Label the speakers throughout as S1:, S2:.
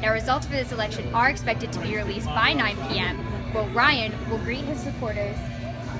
S1: Now, results for this election are expected to be released by 9 p.m., where Ryan will greet his supporters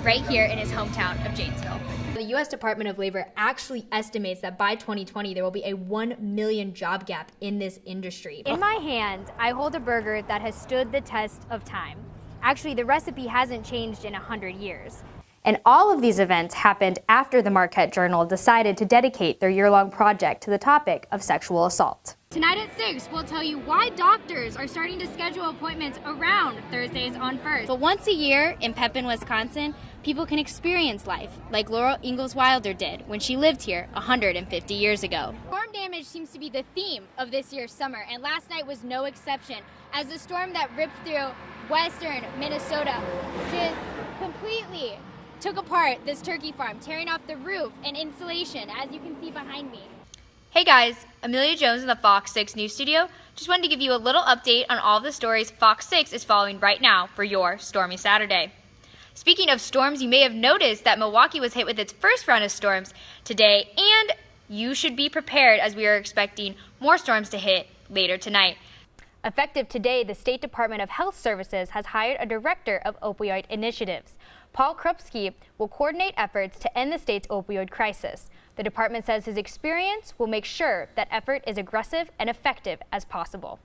S1: right here in his hometown of Janesville. The U.S. Department of Labor actually estimates that by 2020, there will be a 1 million job gap in this industry. In my hand, I hold a burger that has stood the test of time. Actually, the recipe hasn't changed in 100 years. And all of these events happened after the Marquette Journal decided to dedicate their year-long project to the topic of sexual assault. Tonight at 6, we'll tell you why doctors are starting to schedule appointments around Thursdays on First. But once a year in Pepin, Wisconsin, people can experience life like Laurel Ingalls Wilder did when she lived here 150 years ago. Storm damage seems to be the theme of this year's summer, and last night was no exception, as the storm that ripped through western Minnesota just completely took apart this turkey farm, tearing off the roof and insulation, as you can see behind me. Hey guys, Amelia Jones in the Fox 6 News Studio. Just wanted to give you a little update on all of the stories Fox 6 is following right now for your stormy Saturday. Speaking of storms, you may have noticed that Milwaukee was hit with its first round of storms today, and you should be prepared as we are expecting more storms to hit later tonight. Effective today, the State Department of Health Services has hired a director of opioid initiatives. Paul Krupski will coordinate efforts to end the state's opioid crisis. The department says his experience will make sure that effort is aggressive and effective as possible.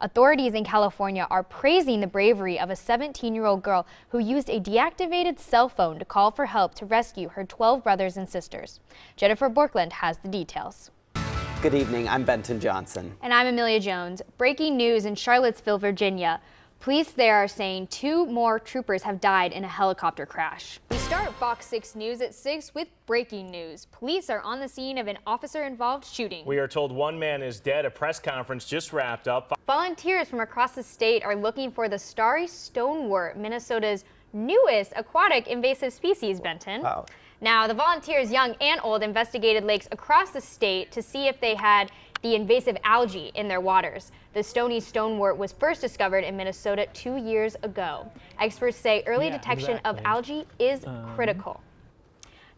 S1: Authorities in California are praising the bravery of a 17-year-old girl who used a deactivated cell phone to call for help to rescue her 12 brothers and sisters. Jennifer Borkland has the details.
S2: Good evening, I'm Benton Johnson.
S1: And I'm Amelia Jones. Breaking news in Charlottesville, Virginia. Police there are saying 2 more troopers have died in a helicopter crash. We start Fox 6 News at 6 with breaking news. Police are on the scene of an officer-involved shooting.
S3: We are told one man is dead. A press conference just wrapped up.
S1: Volunteers from across the state are looking for the starry stonewort, Minnesota's newest aquatic invasive species, Benton.
S2: Wow.
S1: Now, the volunteers, young and old, investigated lakes across the state to see if they had the invasive algae in their waters. The stony stonewort was first discovered in Minnesota 2 years ago. Experts say early detection of algae is critical.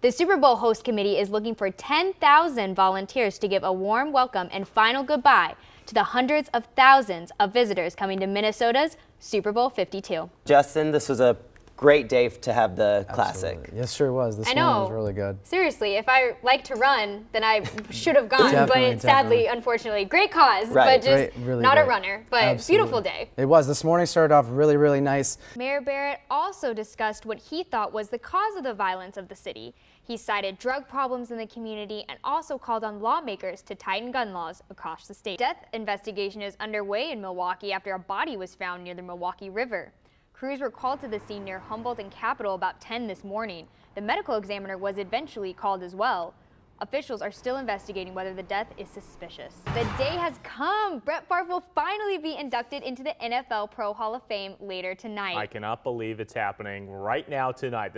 S1: The Super Bowl host committee is looking for 10,000 volunteers to give a warm welcome and final goodbye to the hundreds of thousands of visitors coming to Minnesota's Super Bowl 52.
S2: Justin, this was a great day to have the classic.
S4: Absolutely. Yes, sure was. This
S1: I
S4: one
S1: know.
S4: was really good.
S1: Seriously, if I like to run, then I should have gone.
S4: Definitely,
S1: but sadly, unfortunately, great cause,
S2: Right.
S1: but just
S4: Really
S1: not
S4: great.
S1: a runner. But
S4: Absolutely.
S1: beautiful day.
S4: It was. This morning started off really, really nice.
S1: Mayor Barrett also discussed what he thought was the cause of the violence of the city. He cited drug problems in the community and also called on lawmakers to tighten gun laws across the state. Death investigation is underway in Milwaukee after a body was found near the Milwaukee River. Crews were called to the scene near Humboldt and Capitol about 10 this morning. The medical examiner was eventually called as well. Officials are still investigating whether the death is suspicious. The day has come. Brett Favre will finally be inducted into the NFL Pro Hall of Fame later tonight.
S3: I cannot believe it's happening right now tonight.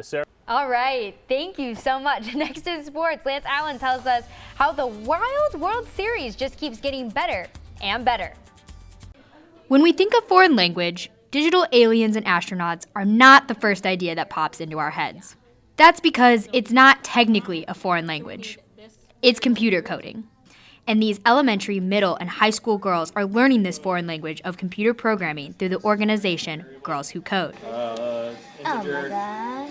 S1: All right, thank you so much. Next in sports, Lance Allen tells us how the Wild World Series just keeps getting better and better. When we think of foreign language, digital aliens and astronauts are not the first idea that pops into our heads. That's because it's not technically a foreign language. It's computer coding. And these elementary, middle, and high school girls are learning this foreign language of computer programming through the organization Girls Who Code.
S5: Oh my gosh.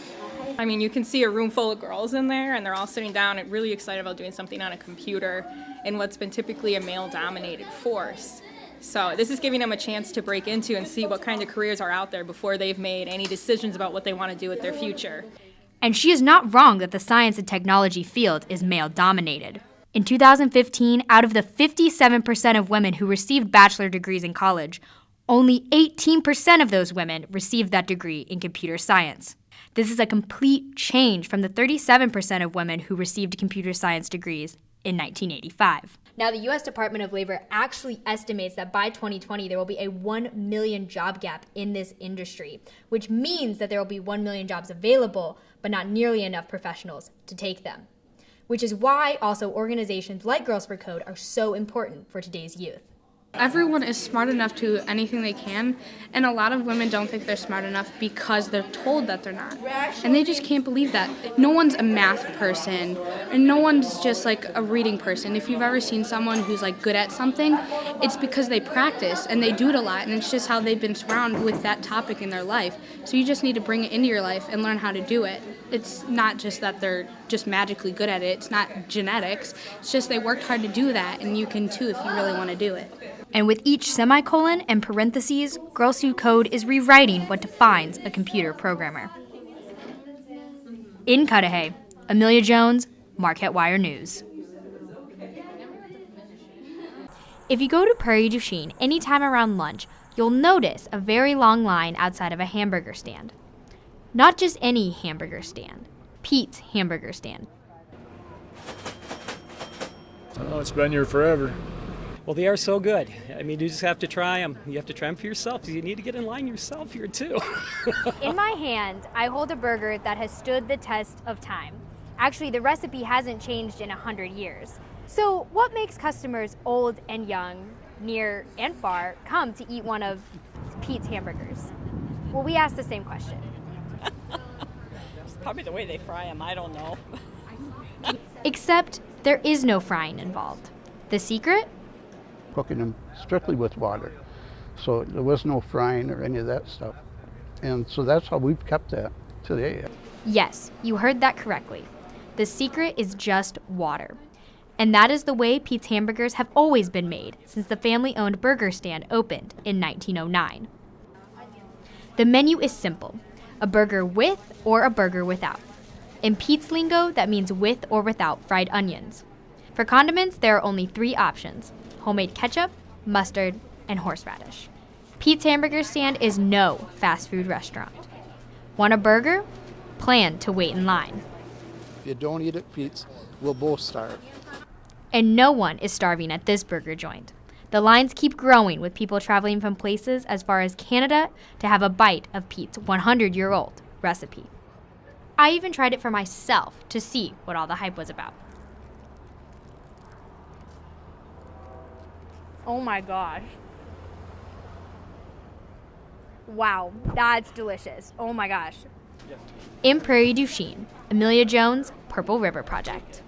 S5: I mean, you can see a room full of girls in there, and they're all sitting down and really excited about doing something on a computer in what's been typically a male-dominated force. So this is giving them a chance to break into and see what kind of careers are out there before they've made any decisions about what they want to do with their future.
S1: And she is not wrong that the science and technology field is male-dominated. In 2015, out of the 57% of women who received bachelor degrees in college, only 18% of those women received that degree in computer science. This is a complete change from the 37% of women who received computer science degrees in 1985. Now, the U.S. Department of Labor actually estimates that by 2020, there will be a 1 million job gap in this industry, which means that there will be 1 million jobs available, but not nearly enough professionals to take them. Which is why also organizations like Girls for Code are so important for today's youth.
S6: Everyone is smart enough to do anything they can, and a lot of women don't think they're smart enough because they're told that they're not. And they just can't believe that. No one's a math person, and no one's just like a reading person. If you've ever seen someone who's like good at something, it's because they practice and they do it a lot, and it's just how they've been surrounded with that topic in their life. So you just need to bring it into your life and learn how to do it. It's not just that they're just magically good at it. It's not genetics. It's just they worked hard to do that, and you can too if you really want to do it.
S1: And with each semicolon and parentheses, Girl Scout Code is rewriting what defines a computer programmer. In Cudahy, Amelia Jones, Marquette Wire News. If you go to Prairie du Chien anytime around lunch, you'll notice a very long line outside of a hamburger stand. Not just any hamburger stand, Pete's Hamburger Stand.
S7: Oh, it's been here forever.
S8: Well, they are so good. I mean, you just have to try them. You have to try them for yourself. You need to get in line yourself here, too.
S1: In my hand, I hold a burger that has stood the test of time. Actually, the recipe hasn't changed in 100 years. So what makes customers old and young, near and far, come to eat one of Pete's hamburgers? Well, we asked the same question.
S9: It's probably the way they fry them. I don't know.
S1: Except there is no frying involved. The secret?
S10: Cooking them strictly with water. So there was no frying or any of that stuff. And so that's how we've kept that today.
S1: Yes, you heard that correctly. The secret is just water. And that is the way Pete's hamburgers have always been made since the family-owned burger stand opened in 1909. The menu is simple, a burger with or a burger without. In Pete's lingo, that means with or without fried onions. For condiments, there are only 3 options: homemade ketchup, mustard, and horseradish. Pete's Hamburger Stand is no fast food restaurant. Want a burger? Plan to wait in line.
S11: If you don't eat at Pete's, we'll both starve.
S1: And no one is starving at this burger joint. The lines keep growing with people traveling from places as far as Canada to have a bite of Pete's 100-year-old recipe. I even tried it for myself to see what all the hype was about. Oh my gosh. Wow, that's delicious. Oh my gosh. In Prairie du Chien, Amelia Jones, Purple River Project.